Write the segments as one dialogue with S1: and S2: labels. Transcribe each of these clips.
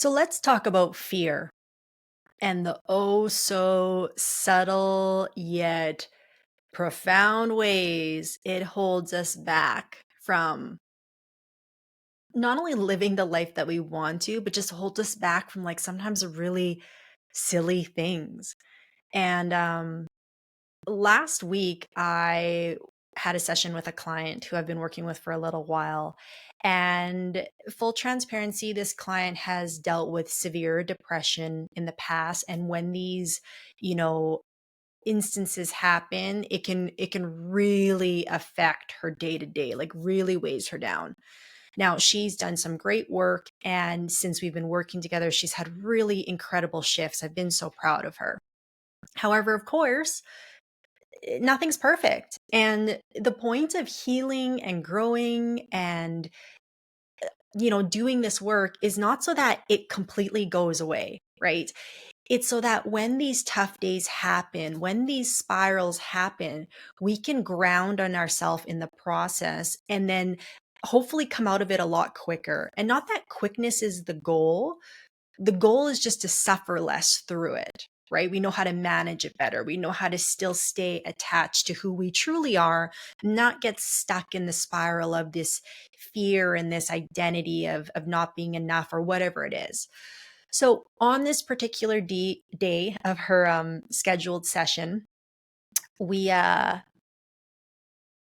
S1: So let's talk about fear and the oh so subtle yet profound ways it holds us back from not only living the life that we want to, but just holds us back from like sometimes really silly things. And last week, I had a session with a client who I've been working with for a little while. And full transparency, this client has dealt with severe depression in the past. And when these, you know, instances happen, it can really affect her day to day, like really weighs her down. Now, she's done some great work. And since we've been working together, she's had really incredible shifts. I've been so proud of her. However, of course, nothing's perfect. And the point of healing and growing and, doing this work is not so that it completely goes away, right? It's so that when these tough days happen, when these spirals happen, we can ground on ourselves in the process and then hopefully come out of it a lot quicker. And not that quickness is the goal is just to suffer less through it, right? We know how to manage it better. We know how to still stay attached to who we truly are, not get stuck in the spiral of this fear and this identity of not being enough or whatever it is. So, on this particular day of her scheduled session, we uh,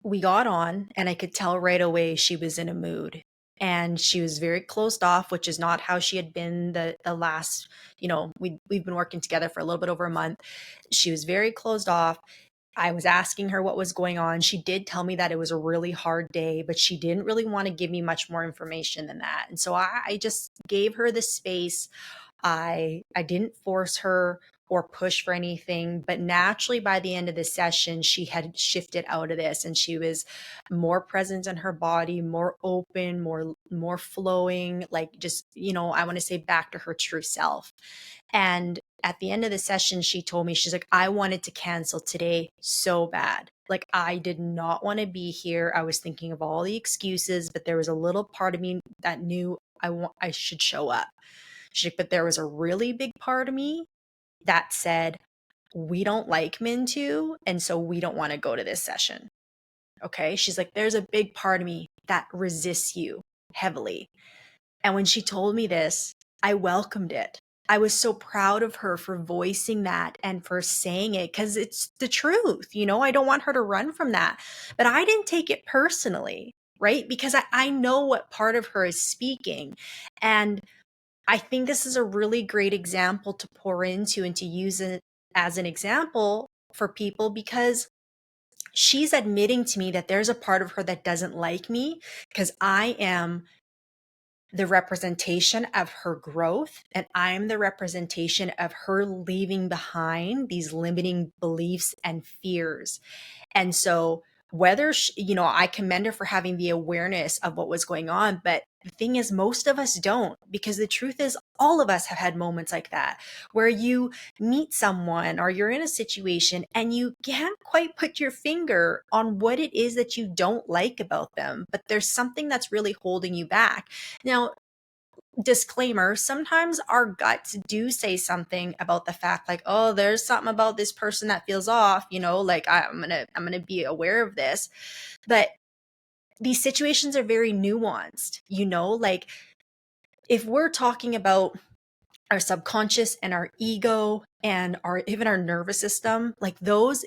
S1: we got on, and I could tell right away she was in a mood. And she was very closed off, which is not how she had been the last, we've been working together for a little bit over a month. She was very closed off. I was asking her what was going on. She did tell me that it was a really hard day, but she didn't really want to give me much more information than that. And so I just gave her the space. I didn't force her or push for anything, but naturally by the end of the session, she had shifted out of this and she was more present in her body, more open, more flowing, like just, I want to say back to her true self. And at the end of the session, she told me, she's like, I wanted to cancel today so bad. Like, I did not want to be here. I was thinking of all the excuses, but there was a little part of me that knew I should show up. She's like, but there was a really big part of me that said, we don't like Minh-Thu, and so we don't want to go to this session. Okay. She's like, there's a big part of me that resists you heavily. And when she told me this, I welcomed it. I was so proud of her for voicing that and for saying it because it's the truth. I don't want her to run from that. But I didn't take it personally, right? Because I know what part of her is speaking. And I think this is a really great example to pour into and to use it as an example for people because she's admitting to me that there's a part of her that doesn't like me because I am the representation of her growth and I'm the representation of her leaving behind these limiting beliefs and fears. And so I commend her for having the awareness of what was going on, but the thing is most of us don't, because the truth is all of us have had moments like that where you meet someone or you're in a situation and you can't quite put your finger on what it is that you don't like about them, but there's something that's really holding you back. Now, disclaimer, sometimes our guts do say something about the fact like, oh, there's something about this person that feels off, like I'm gonna be aware of this. But these situations are very nuanced, like if we're talking about our subconscious and our ego and our nervous system, like those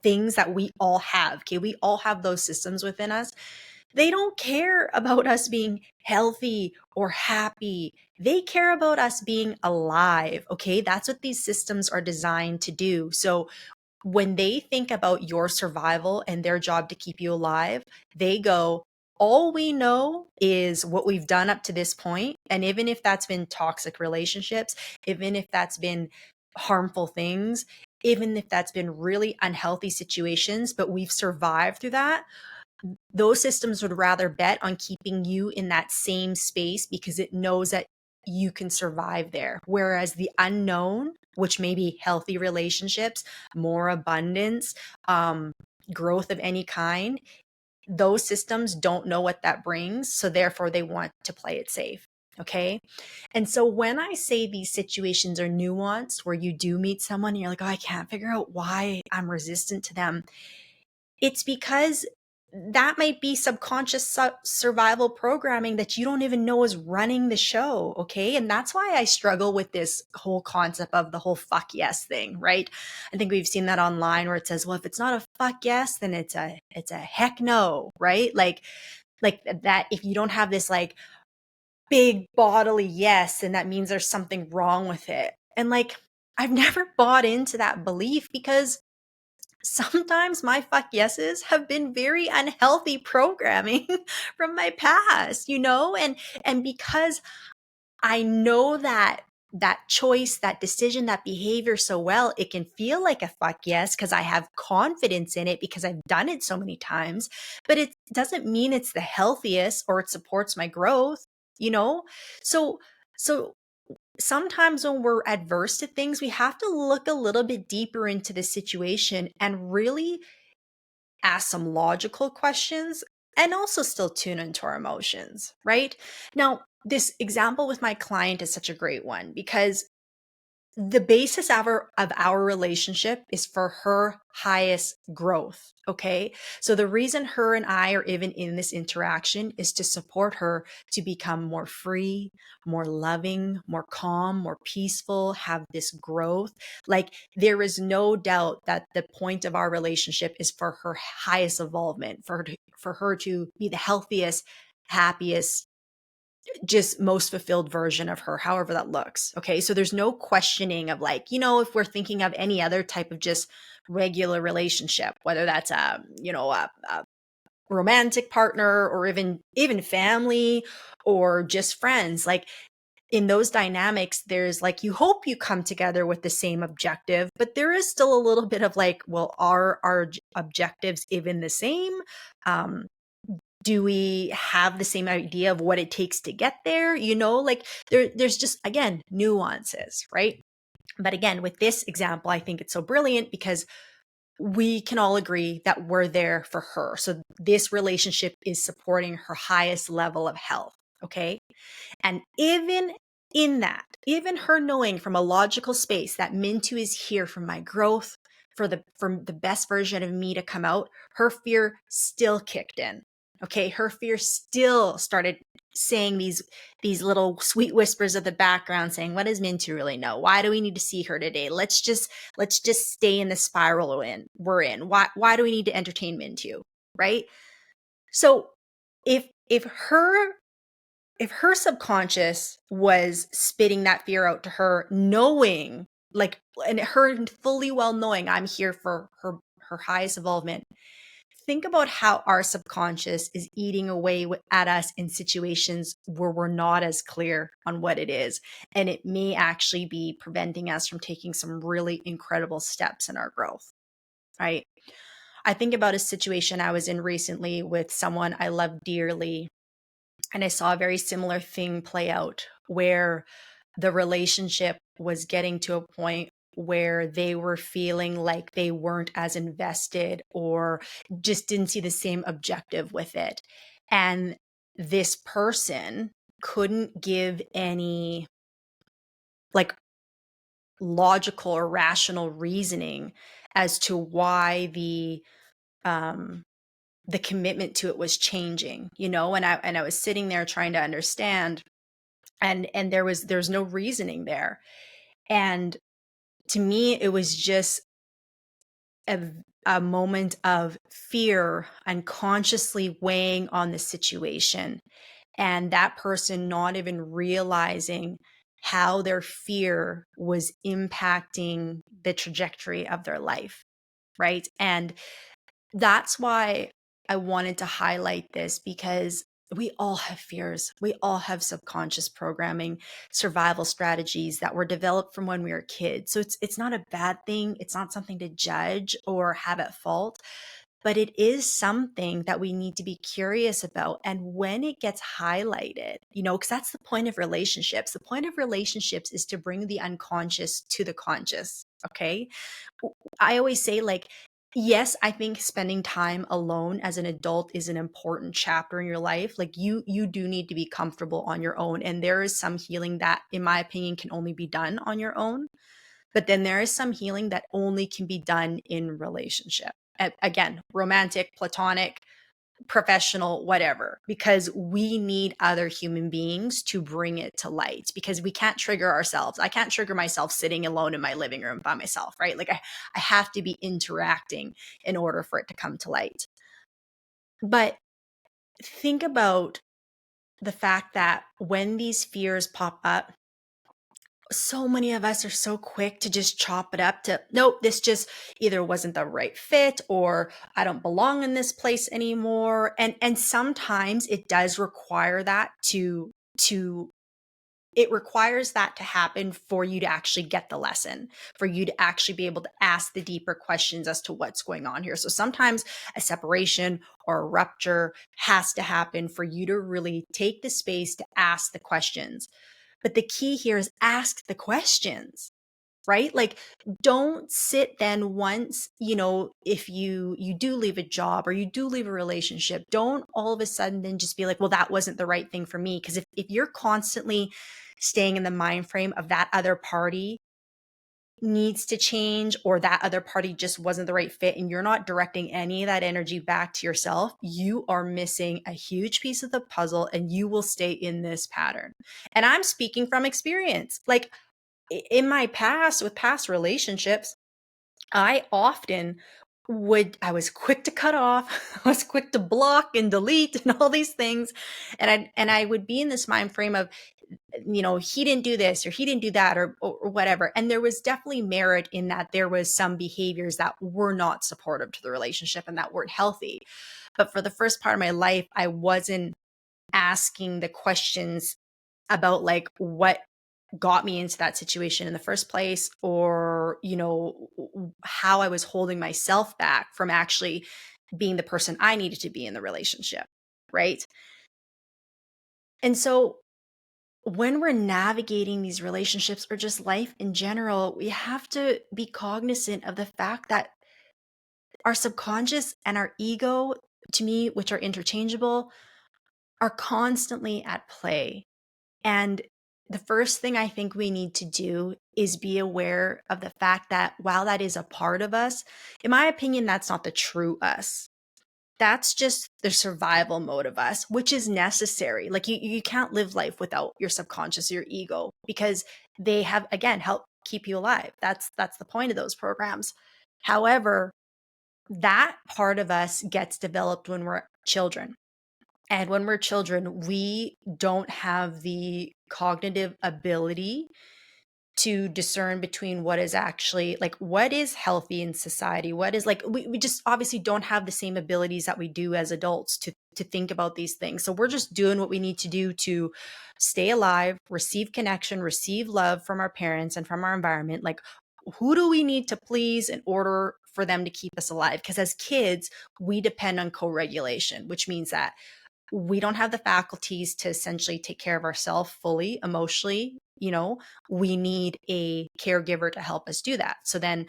S1: things that we all have, okay, we all have those systems within us. They don't care about us being healthy or happy. They care about us being alive. Okay. That's what these systems are designed to do. So when they think about your survival and their job to keep you alive, they go, all we know is what we've done up to this point. And even if that's been toxic relationships, even if that's been harmful things, even if that's been really unhealthy situations, but we've survived through that, those systems would rather bet on keeping you in that same space because it knows that you can survive there. Whereas the unknown, which may be healthy relationships, more abundance, growth of any kind, those systems don't know what that brings. So therefore, they want to play it safe. Okay. And so when I say these situations are nuanced, where you do meet someone and you're like, oh, I can't figure out why I'm resistant to them, it's because that might be subconscious survival programming that you don't even know is running the show. Okay. And that's why I struggle with this whole concept of the whole fuck yes thing, right? I think we've seen that online where it says, well, if it's not a fuck yes, then it's a heck no, right? Like that, if you don't have this like big bodily yes, and that means there's something wrong with it. And like, I've never bought into that belief because sometimes my fuck yeses have been very unhealthy programming from my past, and because I know that choice, that decision, that behavior so well, it can feel like a fuck yes because I have confidence in it because I've done it so many times, but it doesn't mean it's the healthiest or it supports my growth, you know? So so sometimes when we're adverse to things, we have to look a little bit deeper into the situation and really ask some logical questions and also still tune into our emotions, right? Now, this example with my client is such a great one because the basis of our relationship is for her highest growth. Okay. So the reason her and I are even in this interaction is to support her to become more free, more loving, more calm, more peaceful, have this growth. Like there is no doubt that the point of our relationship is for her highest involvement, for her to be the healthiest, happiest, just most fulfilled version of her, however that looks. Okay. So there's no questioning of like, if we're thinking of any other type of just regular relationship, whether that's a romantic partner or even family or just friends, like in those dynamics, there's like, you hope you come together with the same objective, but there is still a little bit of like, well, are our objectives even the same? Um, do we have the same idea of what it takes to get there? Like there's just, again, nuances, right? But again, with this example, I think it's so brilliant because we can all agree that we're there for her. So this relationship is supporting her highest level of health. Okay. And even in that, even her knowing from a logical space that Mintu is here for my growth, for the best version of me to come out, her fear still kicked in. Okay, her fear still started saying these little sweet whispers of the background saying, what does Mintu really know? Why do we need to see her today? Let's just stay in the spiral we're in. Why do we need to entertain Mintu? Right? So if her subconscious was spitting that fear out to her, knowing like, and her fully well knowing I'm here for her highest involvement, think about how our subconscious is eating away at us in situations where we're not as clear on what it is. And it may actually be preventing us from taking some really incredible steps in our growth, right? I think about a situation I was in recently with someone I love dearly, and I saw a very similar thing play out where the relationship was getting to a point where they were feeling like they weren't as invested or just didn't see the same objective with it. And this person couldn't give any like logical or rational reasoning as to why um the commitment to it was changing, and I was sitting there trying to understand, and there's no reasoning there. And to me it was just a, a moment of fear unconsciously weighing on the situation, and that person not even realizing how their fear was impacting the trajectory of their life, right? And that's why I wanted to highlight this, because we all have fears. We all have subconscious programming, survival strategies that were developed from when we were kids. So it's not a bad thing. It's not something to judge or have at fault, but it is something that we need to be curious about. And when it gets highlighted, because that's the point of relationships. The point of relationships is to bring the unconscious to the conscious. Okay. I always say, like, Yes, I think spending time alone as an adult is an important chapter in your life. Like you do need to be comfortable on your own, and there is some healing that in my opinion can only be done on your own. But then there is some healing that only can be done in relationship. Again, romantic, platonic, professional, whatever, because we need other human beings to bring it to light because we can't trigger ourselves. I can't trigger myself sitting alone in my living room by myself, right? Like I have to be interacting in order for it to come to light. But think about the fact that when these fears pop up, so many of us are so quick to just chop it up to nope, this just either wasn't the right fit or I don't belong in this place anymore. And sometimes it does require that to it requires that to happen for you to actually get the lesson, for you to actually be able to ask the deeper questions as to what's going on here. So sometimes a separation or a rupture has to happen for you to really take the space to ask the questions. But the key here is ask the questions, right? Like don't sit then once, if you do leave a job or you do leave a relationship, don't all of a sudden then just be like, well, that wasn't the right thing for me. Because if you're constantly staying in the mind frame of that other party needs to change or that other party just wasn't the right fit and you're not directing any of that energy back to yourself, you are missing a huge piece of the puzzle and you will stay in this pattern. And I'm speaking from experience. Like in my past with past relationships, I often I was quick to cut off, I was quick to block and delete and all these things. And I would be in this mind frame of, he didn't do this or he didn't do that or whatever. And there was definitely merit in that there was some behaviors that were not supportive to the relationship and that weren't healthy. But for the first part of my life, I wasn't asking the questions about like what got me into that situation in the first place or how I was holding myself back from actually being the person I needed to be in the relationship, right? And so when we're navigating these relationships or just life in general, we have to be cognizant of the fact that our subconscious and our ego, to me, which are interchangeable, are constantly at play. And the first thing I think we need to do is be aware of the fact that while that is a part of us, in my opinion, that's not the true us. That's just the survival mode of us, which is necessary. Like you can't live life without your subconscious, your ego, because they have, again, help keep you alive. That's the point of those programs. However, that part of us gets developed when we're children. And when we're children, we don't have the cognitive ability to discern between what is actually like what is healthy in society, what is like we just obviously don't have the same abilities that we do as adults to think about these things. So we're just doing what we need to do to stay alive, receive connection, receive love from our parents and from our environment. Like who do we need to please in order for them to keep us alive? Because as kids, we depend on co-regulation, which means that we don't have the faculties to essentially take care of ourselves fully emotionally. We need a caregiver to help us do that. So then,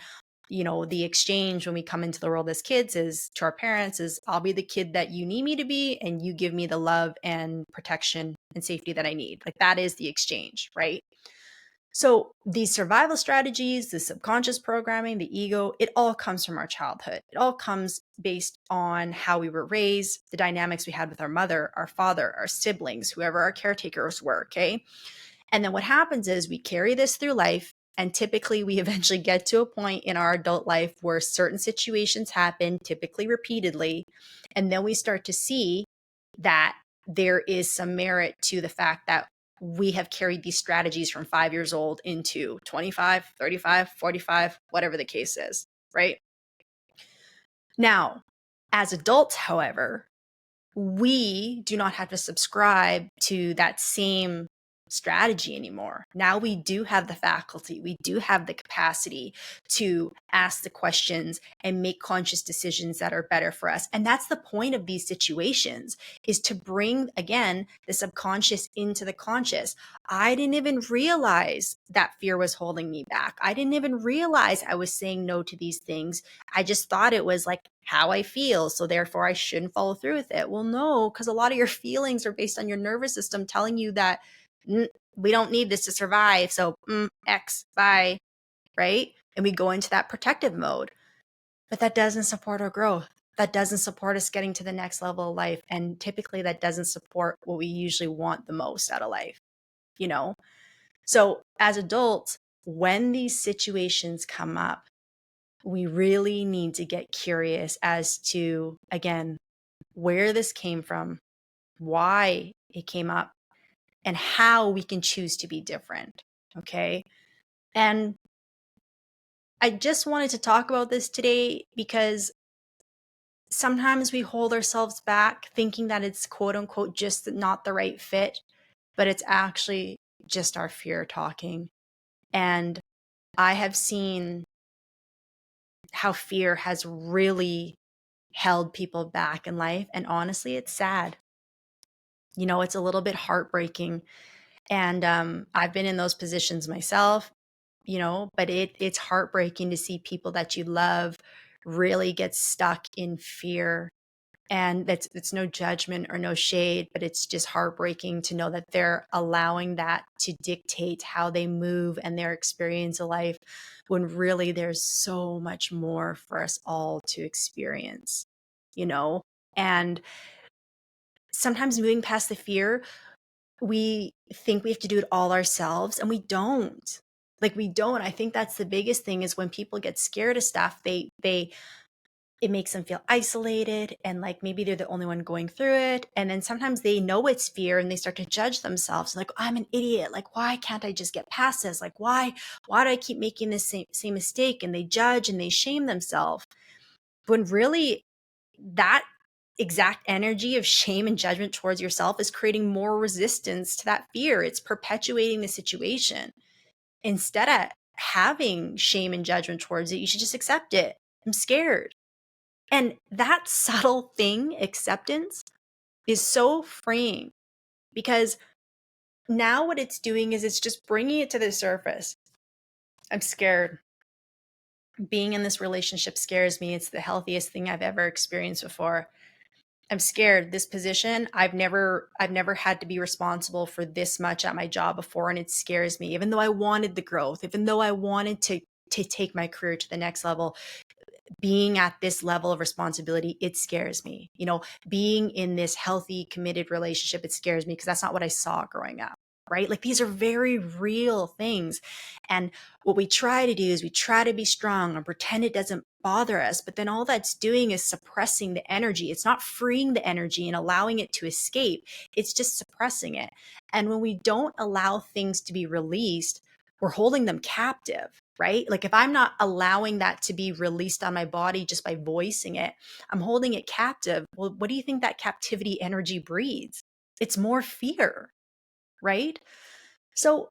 S1: the exchange when we come into the world as kids is to our parents is I'll be the kid that you need me to be and you give me the love and protection and safety that I need. Like that is the exchange, right? So these survival strategies, the subconscious programming, the ego, it all comes from our childhood. It all comes based on how we were raised, the dynamics we had with our mother, our father, our siblings, whoever our caretakers were, okay? And then what happens is we carry this through life. And typically, we eventually get to a point in our adult life where certain situations happen, typically repeatedly. And then we start to see that there is some merit to the fact that we have carried these strategies from 5 years old into 25, 35, 45, whatever the case is, right? Now, as adults, however, we do not have to subscribe to that same strategy anymore. Now we do have the faculty, we do have the capacity to ask the questions and make conscious decisions that are better for us. And that's the point of these situations, is to bring, again, the subconscious into the conscious. I didn't even realize that fear was holding me back. I didn't even realize I was saying no to these things. I just thought it was like how I feel, so therefore I shouldn't follow through with it. Well, no, because a lot of your feelings are based on your nervous system telling you that we don't need this to survive. So X, bye, right? And we go into that protective mode. But that doesn't support our growth. That doesn't support us getting to the next level of life. And typically that doesn't support what we usually want the most out of life, you know? So as adults, when these situations come up, we really need to get curious as to, again, where this came from, why it came up, and how we can choose to be different. Okay. And I just wanted to talk about this today because sometimes we hold ourselves back thinking that it's quote unquote just not the right fit, but it's actually just our fear talking. And I have seen how fear has really held people back in life. And honestly, it's sad. You know, it's a little bit heartbreaking. And I've been in those positions myself, you know, but it's heartbreaking to see people that you love really get stuck in fear. And it's no judgment or no shade, but it's just heartbreaking to know that they're allowing that to dictate how they move and their experience of life, when really there's so much more for us all to experience, you know? And sometimes moving past the fear, we think we have to do it all ourselves, and we don't. Like, we don't. I think that's the biggest thing, is when people get scared of stuff, they it makes them feel isolated, and like maybe they're the only one going through it. And then sometimes they know it's fear and they start to judge themselves, like, I'm an idiot, like why can't I just get past this, like why do I keep making this same mistake? And they judge and they shame themselves, when really that exact energy of shame and judgment towards yourself is creating more resistance to that fear. It's perpetuating the situation. Instead of having shame and judgment towards it, you should just accept it. I'm scared. And that subtle thing, acceptance, is so freeing, because now what it's doing is it's just bringing it to the surface. I'm scared. Being in this relationship scares me. It's the healthiest thing I've ever experienced before. I'm scared. This position, I've never had to be responsible for this much at my job before, and it scares me. Even though I wanted the growth, even though I wanted to take my career to the next level, being at this level of responsibility, it scares me. You know, being in this healthy, committed relationship, it scares me because that's not what I saw growing up, right? Like, these are very real things. And what we try to do is we try to be strong and pretend it doesn't bother us. But then all that's doing is suppressing the energy. It's not freeing the energy and allowing it to escape. It's just suppressing it. And when we don't allow things to be released, we're holding them captive, right? Like, if I'm not allowing that to be released on my body just by voicing it, I'm holding it captive. Well, what do you think that captivity energy breeds? It's more fear, right? So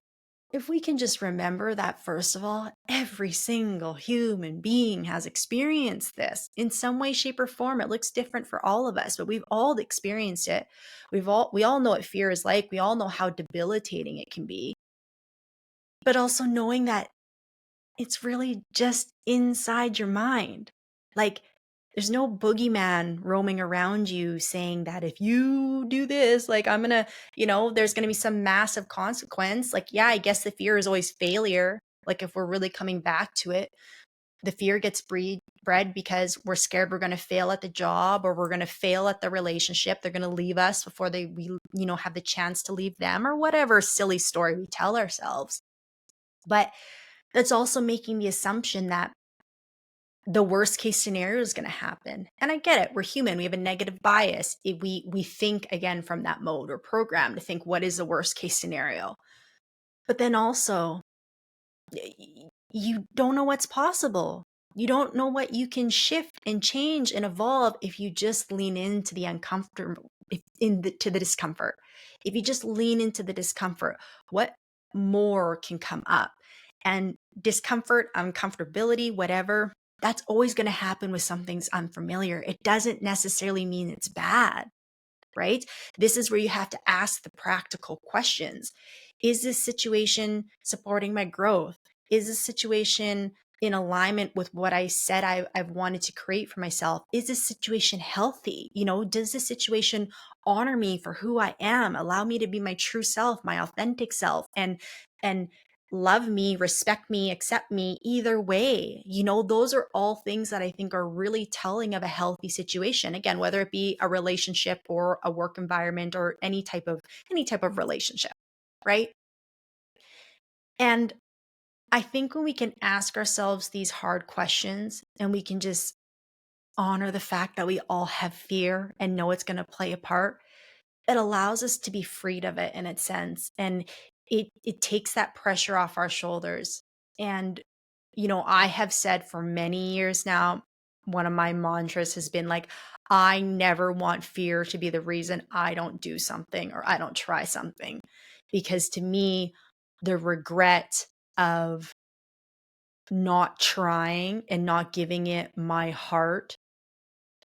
S1: if we can just remember that, first of all, every single human being has experienced this in some way, shape, or form. It looks different for all of us, but we've all experienced it. We all know what fear is like. We all know how debilitating it can be. But also knowing that it's really just inside your mind. Like, there's no boogeyman roaming around you saying that if you do this, like, I'm gonna, there's gonna be some massive consequence. Like, yeah, I guess the fear is always failure. Like, if we're really coming back to it, the fear gets bred because we're scared we're going to fail at the job, or we're going to fail at the relationship. They're going to leave us before we have the chance to leave them, or whatever silly story we tell ourselves. But that's also making the assumption that the worst case scenario is going to happen. And I get it. We're human. We have a negative bias. We think, again, from that mode. We're programmed to think, what is the worst case scenario? But then also, you don't know what's possible. You don't know what you can shift and change and evolve if you just lean into the to the discomfort. If you just lean into the discomfort, what more can come up? And discomfort, uncomfortability, whatever, that's always going to happen with something's unfamiliar. It doesn't necessarily mean it's bad, right? This is where you have to ask the practical questions. Is this situation supporting my growth? Is this situation in alignment with what I said I've wanted to create for myself? Is this situation healthy? Does this situation honor me for who I am, allow me to be my true self, my authentic self, and love me, respect me, accept me either way? Those are all things that I think are really telling of a healthy situation. Again, whether it be a relationship or a work environment or any type of relationship, right? And I think when we can ask ourselves these hard questions and we can just honor the fact that we all have fear and know it's going to play a part, it allows us to be freed of it in a sense. And it takes that pressure off our shoulders. And, I have said for many years now, one of my mantras has been like, I never want fear to be the reason I don't do something or I don't try something. Because to me, the regret of not trying and not giving it my heart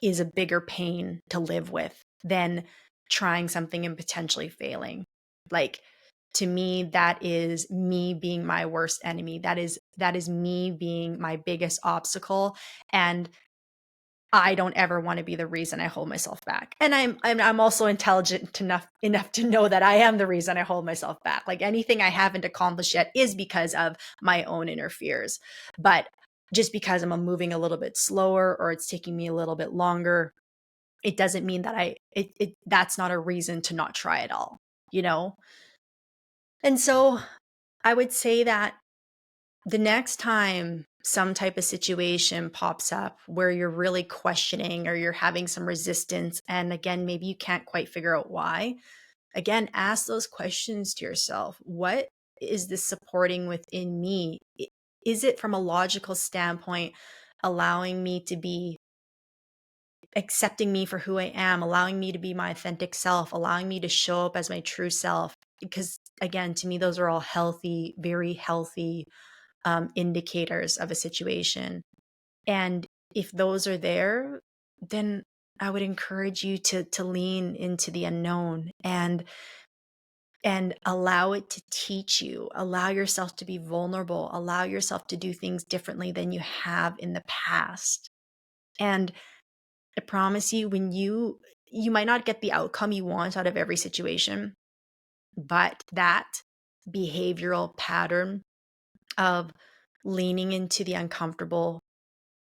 S1: is a bigger pain to live with than trying something and potentially failing. Like, to me, that is me being my worst enemy. That is me being my biggest obstacle. And I don't ever want to be the reason I hold myself back. And I'm also intelligent enough to know that I am the reason I hold myself back. Like, anything I haven't accomplished yet is because of my own inner fears. But just because I'm moving a little bit slower or it's taking me a little bit longer, it doesn't mean that that's not a reason to not try at all, you know? And so I would say that the next time some type of situation pops up where you're really questioning or you're having some resistance, and again, maybe you can't quite figure out why, again, ask those questions to yourself. What is this supporting within me? Is it from a logical standpoint allowing me to be accepting me for who I am, allowing me to be my authentic self, allowing me to show up as my true self? Because again, to me, those are all healthy, very healthy indicators of a situation. And if those are there, then I would encourage you to lean into the unknown and allow it to teach you. Allow yourself to be vulnerable. Allow yourself to do things differently than you have in the past. And I promise you, when you might not get the outcome you want out of every situation, but that behavioral pattern of leaning into the uncomfortable,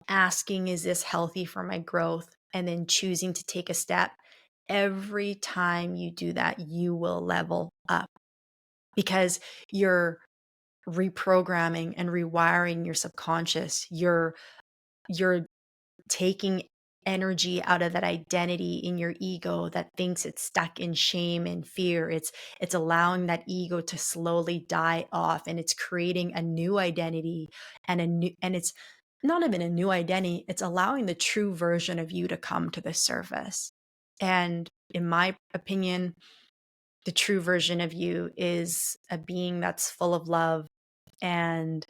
S1: asking, is this healthy for my growth? And then choosing to take a step. Every time you do that, you will level up because you're reprogramming and rewiring your subconscious. You're taking energy out of that identity in your ego that thinks it's stuck in shame and fear. It's allowing that ego to slowly die off, and it's creating a new identity and it's not even a new identity, it's allowing the true version of you to come to the surface. And in my opinion, the true version of you is a being that's full of love and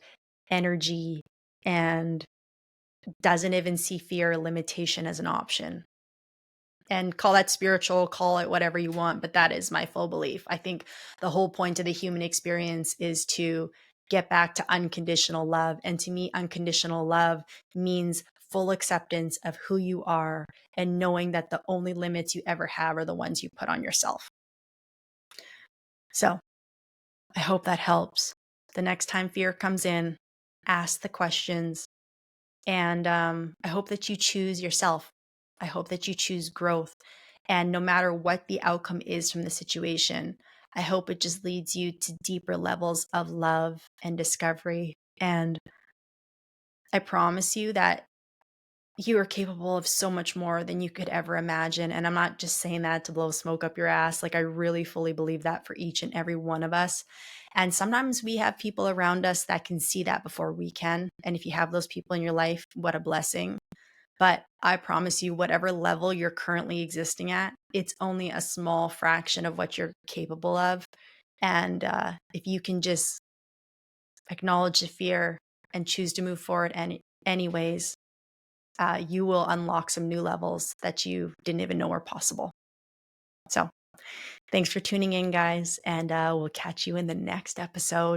S1: energy and doesn't even see fear or limitation as an option. And call that spiritual, call it whatever you want, but that is my full belief. I think the whole point of the human experience is to get back to unconditional love. And to me, unconditional love means full acceptance of who you are and knowing that the only limits you ever have are the ones you put on yourself. So I hope that helps. The next time fear comes in, ask the questions. And I hope that you choose yourself. I hope that you choose growth. And no matter what the outcome is from the situation, I hope it just leads you to deeper levels of love and discovery. And I promise you that you are capable of so much more than you could ever imagine. And I'm not just saying that to blow smoke up your ass. Like, I really fully believe that for each and every one of us. And sometimes we have people around us that can see that before we can. And if you have those people in your life, what a blessing. But I promise you, whatever level you're currently existing at, it's only a small fraction of what you're capable of. And if you can just acknowledge the fear and choose to move forward anyways, you will unlock some new levels that you didn't even know were possible. So thanks for tuning in, guys, and we'll catch you in the next episode.